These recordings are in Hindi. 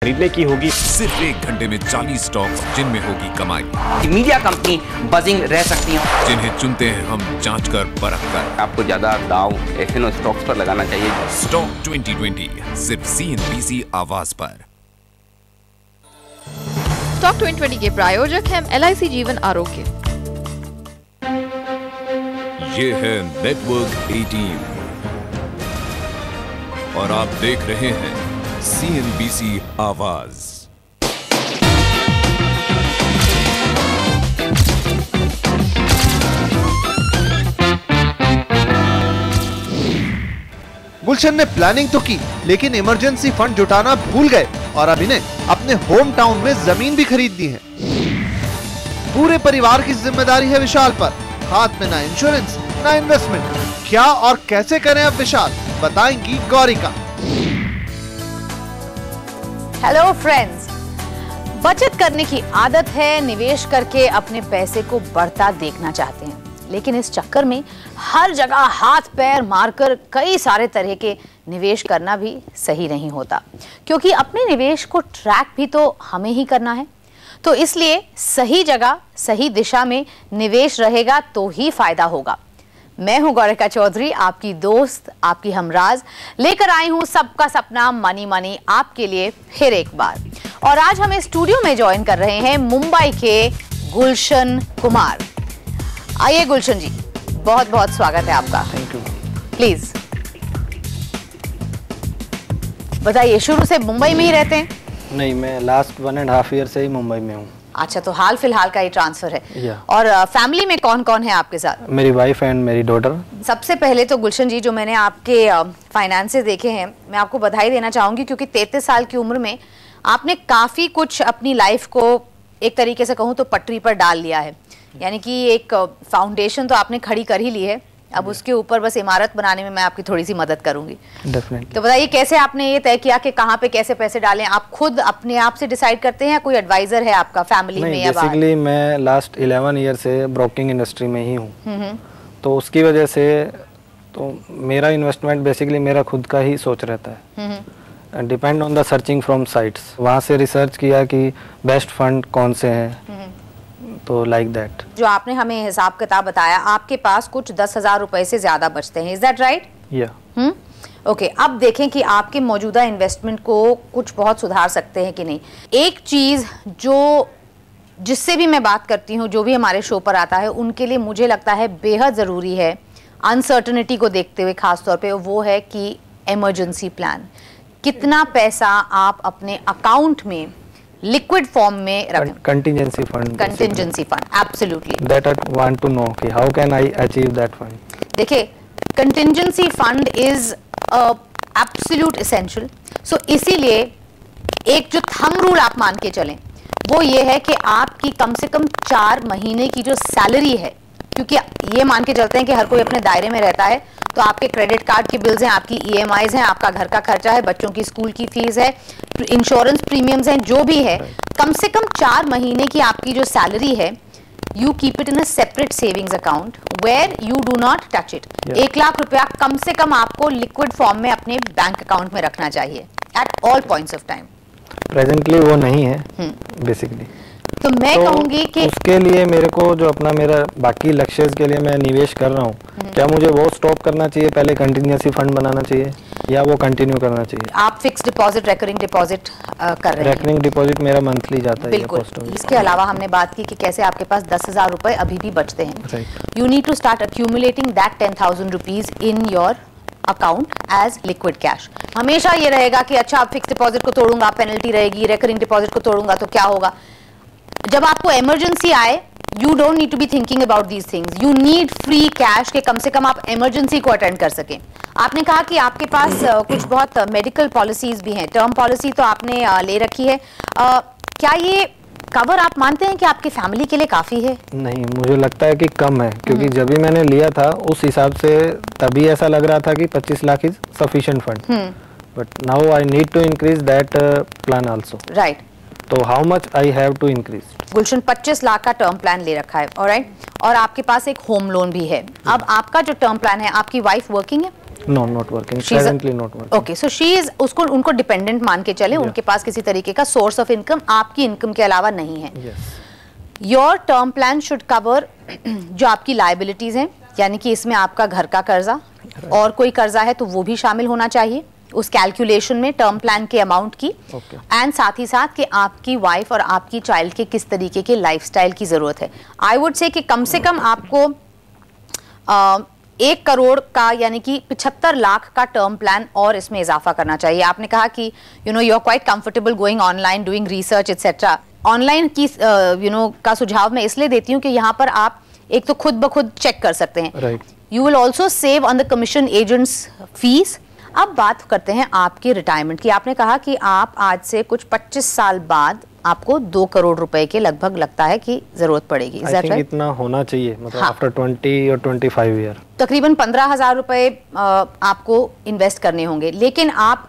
खरीदने की होगी। सिर्फ 1 घंटे में 40 स्टॉक्स जिनमें होगी कमाई। मीडिया कंपनी बजिंग रह सकती हैं, जिन्हें चुनते हैं हम जांच कर परख कर। आपको ज्यादा दाव एफएनओ स्टॉक्स पर लगाना चाहिए। स्टॉक 2020 सिर्फ CNBC आवाज पर। स्टॉक 2020 के प्रायोजक हैं LIC जीवन आरोग्य। ये है नेटवर्क 18 और आप देख रहे हैं CNBC आवाज। गुलशन ने प्लानिंग तो की, लेकिन इमरजेंसी फंड जुटाना भूल गए और अब इन्हें अपने होम टाउन में जमीन भी खरीदनी है। पूरे परिवार की जिम्मेदारी है विशाल पर। हाथ में ना इंश्योरेंस ना इन्वेस्टमेंट। क्या और कैसे करें अब विशाल, बताएंगी गौरिका। हेलो फ्रेंड्स, बचत करने की आदत है, निवेश करके अपने पैसे को बढ़ता देखना चाहते हैं, लेकिन इस चक्कर में हर जगह हाथ पैर मारकर कई सारे तरह के निवेश करना भी सही नहीं होता, क्योंकि अपने निवेश को ट्रैक भी तो हमें ही करना है। तो इसलिए सही जगह सही दिशा में निवेश रहेगा तो ही फायदा होगा। मैं हूं गौरिका चौधरी, आपकी दोस्त, आपकी हमराज, लेकर आई हूं सबका सपना मनी मनी आपके लिए फिर एक बार। और आज हमें स्टूडियो में ज्वाइन कर रहे हैं मुंबई के गुलशन कुमार। आइए गुलशन जी, बहुत बहुत स्वागत है आपका। Thank you. प्लीज बताइए, शुरू से मुंबई में ही रहते हैं? नहीं, मैं लास्ट 1.5 ईयर से ही मुंबई में हूँ। अच्छा, तो हाल फिलहाल का ही ट्रांसफर है। या। और फैमिली में कौन कौन है आपके साथ? मेरी वाइफ एंड मेरी डॉटर। सबसे पहले तो गुलशन जी, जो मैंने आपके फाइनेंसेस देखे हैं, मैं आपको बधाई देना चाहूंगी, क्योंकि 33 साल की उम्र में आपने काफी कुछ अपनी लाइफ को एक तरीके से कहूँ तो पटरी पर डाल लिया है। यानी कि एक फाउंडेशन तो आपने खड़ी कर ही ली है, अब उसके ऊपर बस इमारत बनाने में मैं आपकी थोड़ी सी मदद करूंगी। डेफिनेटली। तो बताइए, कैसे आपने ये तय किया कि कहाँ पे कैसे पैसे डालें? आप खुद अपने आप से डिसाइड करते हैं या कोई एडवाइजर है आपका फैमिली में या बाहर? बेसिकली मैं लास्ट 11 ईयर से ब्रोकिंग इंडस्ट्री में ही हूँ, तो उसकी वजह से तो मेरा इन्वेस्टमेंट बेसिकली मेरा खुद का ही सोच रहता है। Depend on the searching from sites, वहाँ से रिसर्च किया कि बेस्ट फंड कौन से हैं, तो लाइक दैट। जो आपने हमें हिसाब किताब बताया, आपके पास कुछ 10,000 रुपए से ज्यादा बचते हैं, इज दैट राइट? या। ओके, अब देखें कि आपके मौजूदा इन्वेस्टमेंट को कुछ बहुत सुधार सकते हैं कि नहीं। एक चीज जिससे भी मैं बात करती हूँ, जो भी हमारे शो पर आता है, उनके लिए मुझे लगता है बेहद जरूरी है, अनसर्टनिटी को देखते हुए खास तौर पे, वो है कि इमरजेंसी प्लान। कितना पैसा आप अपने अकाउंट में लिक्विड फॉर्म में रखें? Contingency fund. Contingency fund, absolutely. That I want to know कि how can I achieve that fund. देखिए, contingency fund is absolute essential. So इसीलिए एक जो थंब रूल आप मान के चलें, वो ये है कि आपकी कम से कम 4 महीने की जो सैलरी है, क्योंकि ये मान के चलते हैं कि हर कोई अपने दायरे में रहता है, तो आपके क्रेडिट कार्ड के बिल्स हैं, आपकी EMIs हैं, आपका घर का खर्चा है, बच्चों की स्कूल की फीस है, इंश्योरेंस प्रीमियम्स हैं, जो भी है, कम से कम 4 महीने की आपकी जो सैलरी है, you keep it in a separate savings account where you do not touch it. 1 lakh रुपया कम से कम आपको लिक्विड फॉर्म में अपने बैंक अकाउंट में रखना चाहिए at all points of time. Presently वो नहीं है बेसिकली। तो मैं कहूंगी कि उसके लिए मेरे को जो अपना मेरा बाकी लक्ष्य के लिए मैं निवेश कर रहा हूँ, क्या मुझे वो स्टॉप करना चाहिए, पहले कंटिजेंसी फंड बनाना चाहिए, या वो कंटिन्यू करना चाहिए? आप फिक्स डिपॉजिट, रेकरिंग डिपॉजिट कर रहे हैं? रेकरिंग डिपॉजिट मेरा मंथली जाता है। बिल्कुल। इसके अलावा हमने बात की कि कैसे आपके पास 10,000 रुपए अभी भी बचते हैं। You need to start accumulating that 10,000 rupees in your account as liquid cash. हमेशा ये रहेगा कि अच्छा, अब फिक्स डिपॉजिट को तोड़ूंगा पेनल्टी रहेगी, रेकरिंग डिपॉजिट को तोड़ूंगा तो क्या होगा? जब आपको इमरजेंसी आए, you don't need to be thinking about these things. You need free cash के कम से कम आप इमरजेंसी को अटेंड कर सकें। आपने कहा कि आपके पास कुछ बहुत मेडिकल पॉलिसीज भी हैं, टर्म पॉलिसी तो आपने ले रखी है। क्या ये कवर आप मानते हैं कि आपकी फैमिली के लिए काफी है? नहीं, मुझे लगता है कि कम है, क्योंकि जब भी मैंने लिया था उस हिसाब से तभी ऐसा लग रहा था कि 25 lakh is sufficient fund, but now I need to increase that plan also. Right. तो how much I have to increase? Gulshan 25 lakh का टर्म प्लान ले रखा है, ऑलराइट, और आपके पास एक होम लोन भी है। अब आपका जो टर्म प्लान है, आपकी वाइफ वर्किंग है? No not working, presently not working. Okay, so she is, उसको उनको डिपेंडेंट मान के चले, उनके पास किसी तरीके का सोर्स ऑफ इनकम आपकी इनकम के अलावा नहीं है। Your term plan should cover जो आपकी लायबिलिटीज हैं, यानी कि इसमें आपका घर का कर्जा और कोई कर्जा है तो वो भी शामिल होना चाहिए उस कैलकुलेशन में टर्म प्लान के अमाउंट की, एंड साथ ही साथ कि आपकी वाइफ और आपकी चाइल्ड के किस तरीके के लाइफस्टाइल की जरूरत है। आई वुड से कि कम से कम आपको 1 करोड़ का यानी कि 75 लाख का टर्म प्लान और इसमें इजाफा करना चाहिए। आपने कहा कि you know you are quite comfortable going online doing research etcetera. Online की का सुझाव मैं इसलिए देती हूँ कि यहाँ पर आप एक तो खुद ब खुद चेक कर सकते हैं, you will also save on the commission agents fees. अब बात करते हैं आपकी रिटायरमेंट की। आपने कहा कि आप आज से कुछ 25 साल बाद आपको 2 करोड़ रुपए के लगभग लगता है कि जरूरत पड़ेगी। इतना होना चाहिए, मतलब आफ्टर 20 और 25 ईयर तकरीबन 15,000 रुपए आपको इन्वेस्ट करने होंगे। लेकिन आप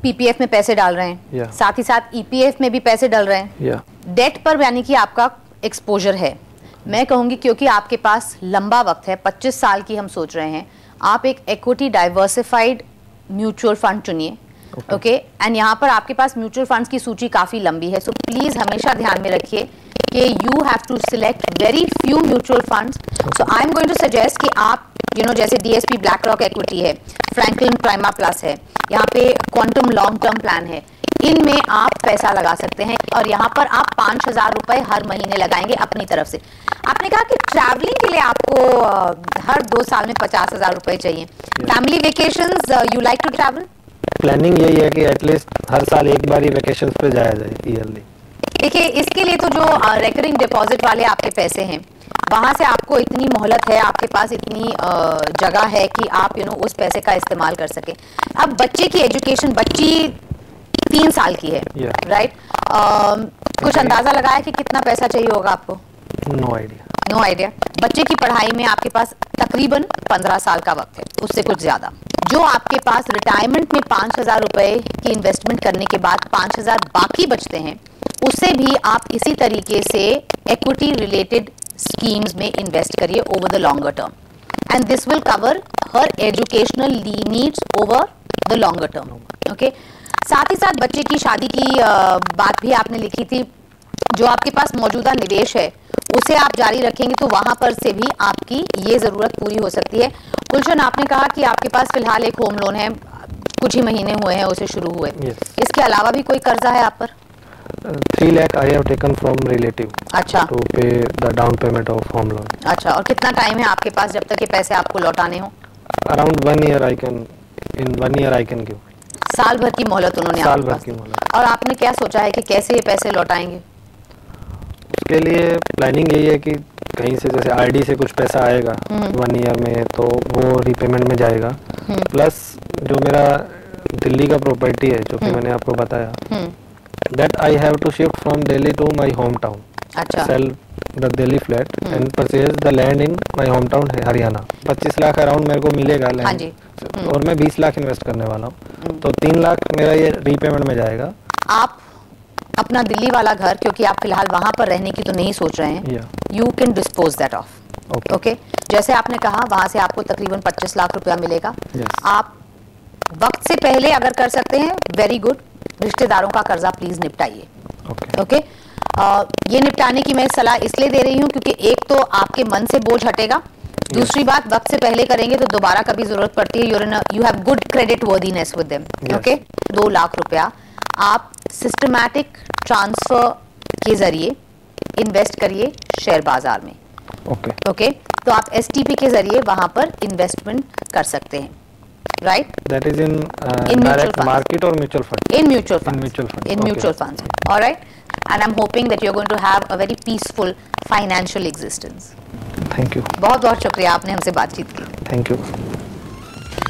पीपीएफ में पैसे डाल रहे हैं, साथ ही साथ ईपीएफ में भी पैसे डाल रहे हैं, डेट पर यानी कि आपका एक्सपोजर है। मैं कहूंगी क्योंकि आपके पास लंबा वक्त है, 25 साल की हम सोच रहे हैं, आप एक इक्विटी डाइवर्सिफाइड म्यूचुअल फंड चुनिए। ओके, एंड यहाँ पर आपके पास म्यूचुअल फंड्स की सूची काफी लंबी है, सो प्लीज हमेशा ध्यान में रखिए कि you have to select very few mutual funds. So I am going to suggest कि आप जैसे डीएसपी ब्लैक रॉक इक्विटी है, फ्रैंकलिन प्राइमा प्लस है, यहाँ पे क्वांटम लॉन्ग टर्म प्लान है, इनमें आप पैसा लगा सकते हैं और यहाँ पर आप 5,000 रुपए हर महीने लगाएंगे अपनी तरफ से। आपने कहा कि ट्रैवलिंग के लिए आपको हर 2 साल में 50,000 रुपए चाहिए। Family vacations, you like to travel? Planning यही है कि एटलीस्ट हर साल एक बार ही वेकेशंस पे जाया जाए ईयरली। देखिए, इसके लिए तो जो रिकरिंग डिपॉजिट वाले आपके पैसे हैं, वहां से आपको इतनी मोहलत है, आपके पास इतनी जगह है कि आप उस पैसे का इस्तेमाल कर सके। अब बच्चे की एजुकेशन, बच्ची 3 साल की है, राइट? कुछ अंदाजा लगाया कि कितना पैसा चाहिए होगा आपको? No idea. बच्चे की पढ़ाई में आपके पास तकरीबन 15 साल का वक्त है, उससे कुछ ज्यादा। जो आपके पास रिटायरमेंट में 5,000 रुपए की इन्वेस्टमेंट करने के बाद 5,000 बाकी बचते हैं, उससे भी आप इसी तरीके से इक्विटी रिलेटेड स्कीम्स में इन्वेस्ट करिए over the longer term, and this will cover her educational needs over the longer term. Okay, साथ ही साथ बच्चे की शादी की बात भी आपने लिखी थी। जो आपके पास मौजूदा निवेश है उसे आप जारी रखेंगे तो वहां पर से भी आपकी ये जरूरत पूरी हो सकती है। गुलशन, आपने कहा कि आपके पास फिलहाल एक होम लोन है, कुछ ही महीने हुए हैं उसे शुरू हुए। इसके अलावा भी कोई कर्जा है आप पर? 3 lakh I have taken from relative. अच्छा, टू पे the down payment of home loan. अच्छा, और कितना टाइम है आपके पास जब तक ये पैसे आपको लौटाने हो? Around 1 year I can, in 1 year I can give. साल भर की मोहलत उन्होंने साल आपके भर पास। की मोहलत। और आपने क्या सोचा है कि कैसे ये पैसे लौटाएंगे? उसके लिए प्लानिंग यही है कि कहीं से जैसे आरडी से कुछ पैसा आएगा 1 ईयर में, तो वो रीपेमेंट में जाएगा। प्लस जो मेरा दिल्ली का प्रॉपर्टी है, जो कि मैंने आपको बताया, that I have to shift from Delhi to my home town. अच्छा, sell the Delhi flat and purchase the land in my home town Haryana. 25 lakh around मेरे को मिलेगा लैंड। हाँ जी। और मैं 20 लाख इन्वेस्ट करने वाला हूँ, तो 3 लाख मेरा ये रीपेमेंट में जाएगा। आप अपना दिल्ली वाला घर, क्योंकि आप फिलहाल वहां पर रहने की तो नहीं सोच रहे हैं, you can dispose that of. Okay, जैसे आपने कहा वहां से आपको तकरीबन 25 लाख रुपया मिलेगा। आप वक्त से पहले अगर कर सकते हैं, वेरी गुड। रिश्तेदारों का कर्जा प्लीज निपटाइए। ओके, ये निपटाने की मैं सलाह इसलिए दे रही हूँ क्योंकि एक तो आपके मन से बोझ हटेगा, दूसरी बात वक्त से पहले करेंगे तो दोबारा कभी जरूरत पड़ती है, you have good credit worthiness with them. Okay, 2 lakh रुपया आप सिस्टमैटिक ट्रांसफर के जरिए इन्वेस्ट करिए शेयर बाजार में। ओके, तो आप एसटीपी के जरिए वहां पर इन्वेस्टमेंट कर सकते हैं, right? That is in direct market और mutual fund? In mutual funds. Alright, and I am hoping that you are going to have a very peaceful financial existence. Thank you. बहुत बहुत शुक्रिया, आपने हमसे बातचीत की। Thank you.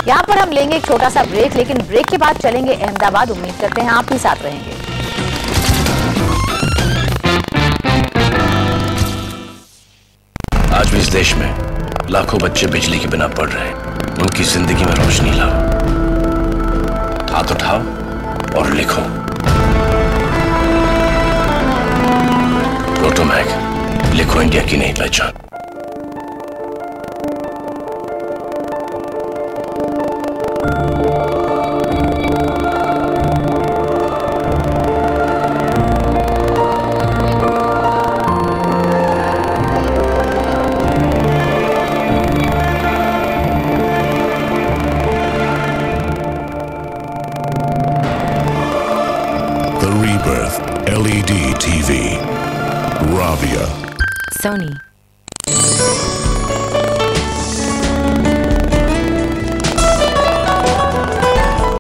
यहाँ पर हम लेंगे एक छोटा सा ब्रेक, लेकिन ब्रेक के बाद चलेंगे अहमदाबाद। उम्मीद करते हैं आप भी साथ रहेंगे। आज भी इस देश में लाखों बच्चे बिजली के बिना पढ़ रहे हैं। उनकी जिंदगी में रोशनी लाओ, हाथ उठाओ और लिखो। रोटोमैग, लिखो इंडिया की नई पहचान। Rebirth LED TV. Ravia. Sony.